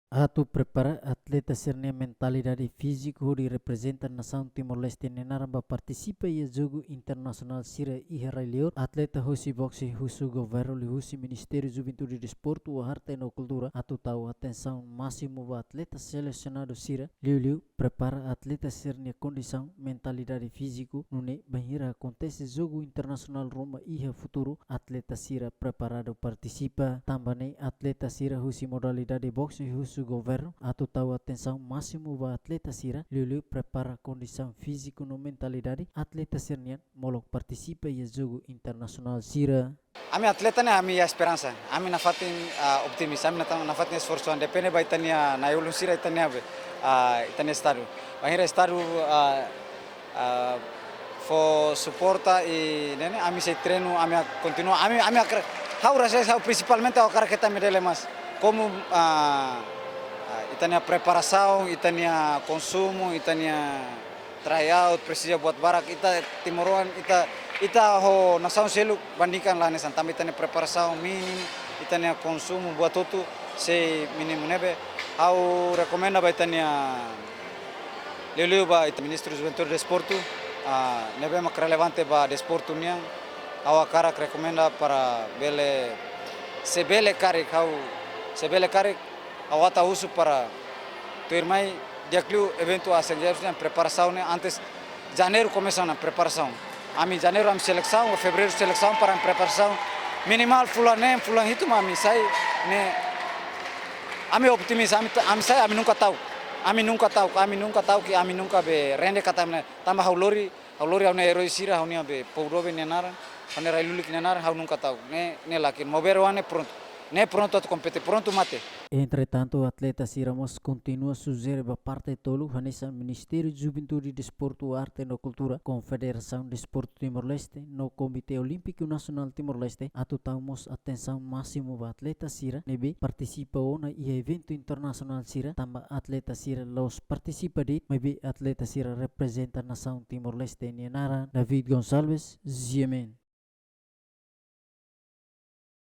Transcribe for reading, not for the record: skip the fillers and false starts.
Atu prepara atleta sernia mentalidade físico de representa nação Timor-Leste nenaramba participa e jogo internasional sira iheralior atleta husi boxe husu governu husi Ministério Juventude e Desporto arte e cultura atu tahu atenção máximo ba atleta selecionado sira liu prepara atleta sernia condição mentalidade físico nune banhira acontece jogo internasional Roma iha futuro atleta sira preparado participa tambane atleta sira husi modalidade boxe husu governo atau tahu atenção máximo ba atleta sira liu prepara condição físico no mentalidade atleta sernian molok participa e jogo internasional sira. Ami atleta ne ami esperança, ami na fatin optimis, ami na fatin esforço, depende ba itania na yulun sira itania be itania estado. Bahira estado for suporta e nene ami se treino, ami continua, ami hau rasa hau principalmente ao cara que tá me dele mas como itania preparasaun, itania consumo, itania tryout, precisa buat barak, ita timoruan, ita ho nasaun selu bandingkan lah nesan, tambah itania preparasaun minim, itania consumo buat tutu se minimum nebe, au recomenda ba itania liu ba ita Ministro Juventude e Desporto, nebe mak relevante ba desporto niang, au akara recomenda para bele sebele karik au sebele karik awata husu para termai diakliu evento ascensão preparação antes janeiro começa a preparação ami janeiro am seleção ou fevereiro seleção para preparação minimal fulan itu ami sai ne ami optimista ami sai ami nunca tahu que ami nunca be rende kata tambah haulori au ne heroi sira au ne be pourobe nenara au ne railulik nenara au nunca tahu ne lakin mover wane pronto ne pronto a competir pronto mate. Entretanto, o atleta Siramos continua a sugerir a parte tolo Vanessa Ministério de Juventude e Desporto, Arte e Cultura, Confederação de Desporto Timor-Leste, no Comitê Olímpico Nacional Timor-Leste, atutamos atenção máximo para atleta Sira, nebe participa ona e evento internacional Sira, tamba atleta Sira los participa de, nebe atleta Sira representa nação Timor-Leste, Nianara, David Gonçalves, Ziemen.